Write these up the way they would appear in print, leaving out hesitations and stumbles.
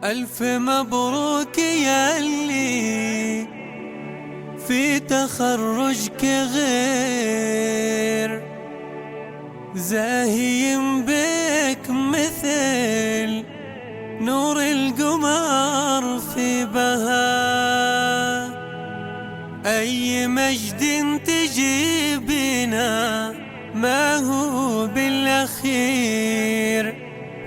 ألف مبروك ياللي في تخرجك غير زاهيم بك مثل نور القمر في بهاء. أي مجد تجيبنا ما هو بالأخير،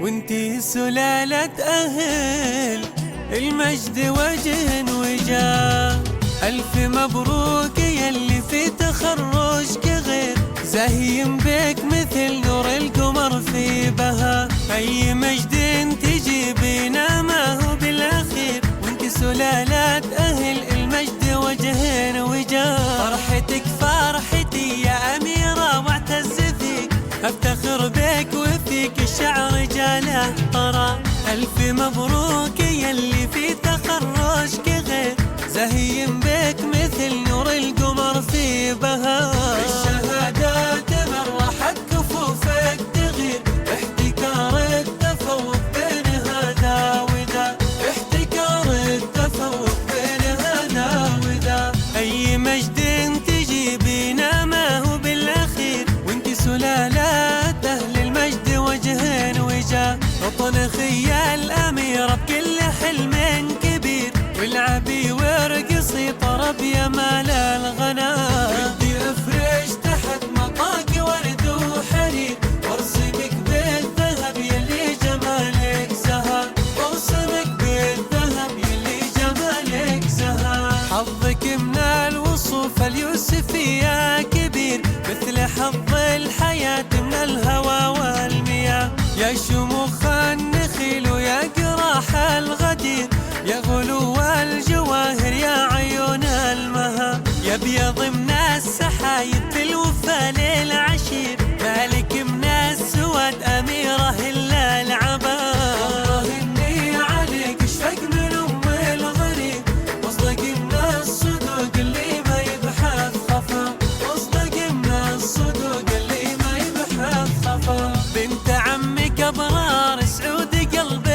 وانتي سلالة أهل المجد وجه وجاه. ألف مبروك يلي في تخرجك غير زاهيم بك مثل نور القمر في بهاء. أي مجد تجيبنا ما هو بالأخير، وانتي سلالة أهل المجد وجه وجاه. فرحتك فرحتي يا أميرة واعتز فيك، أفتخر بك وفيك الشعر جاله طرى. ألف مبروك يلي في تخرجك غير زاهيم بك مثل نور القمر في بهاء. الشهادات مرحت كفوفك تغير، احتكار التفوق بين هذا وذا، احتكار التفوق بين هذا وذا. أي مجد تجيبنا ما هو بالأخير، وانتي سلالات أهل المجد وجه وجاه. وطن خيال الأميرة بكل حلم كبير، والعبي وارقصي طرب يا مال الغناء. ودي افرش تحت مطاق ورد وحرير، وارسمك بالذهب يلي جمالك زهر، وارسمك بالذهب يلي جمالك زهر. حظك من الوصوف اليوسفية كبير، مثل حظ الحياة من الهوى والمياه. يا شموخ النخيل ويا قراح الغدير، يا غلو الجواهر يا عيون المها. يا بيض من السحايب في الوفا للعشير، مالك من السواد أميرة إلا العباء. والله إني عليك اشفق من أم الغريب، واصدق من الصدوق اللي ما يبحث خفا، واصدق من الصدوق اللي ما يبحث خفا. بنت عمك أبرار سعود قلب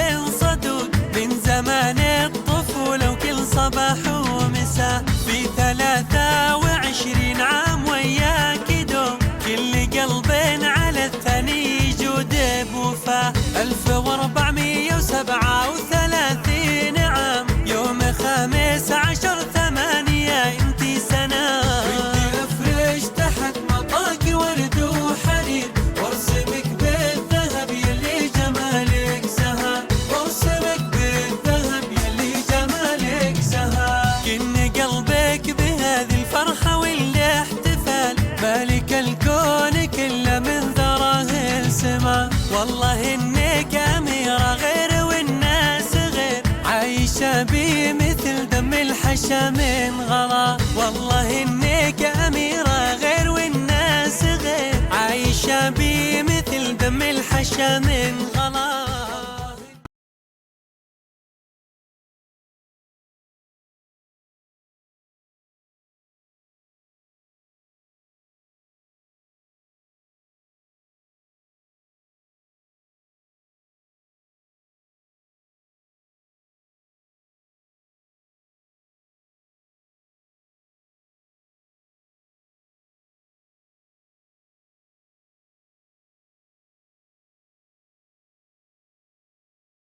صدوق، من زمان الطفولة وكل صباح ومساء. في 23 عام وياك دوم، كل قلب على الثاني يجود بوفاه. 1437 عام يوم 15/8 انتي سنة. ودي افرش تحت مطاق ورد وحرير، وارسمك بالذهب يلي جمالك زهر، وارسمك بالذهب يلي جمالك زهر. كن قلبك بهذه الفرحة والاحتفال، مالك الكون كله من ذراه السما. والله انك أميرة غير والناس غير، عايشة بي مثل دم الحشا من غلا. والله انك أميرة غير والناس غير، عايشة بي مثل دم الحشا من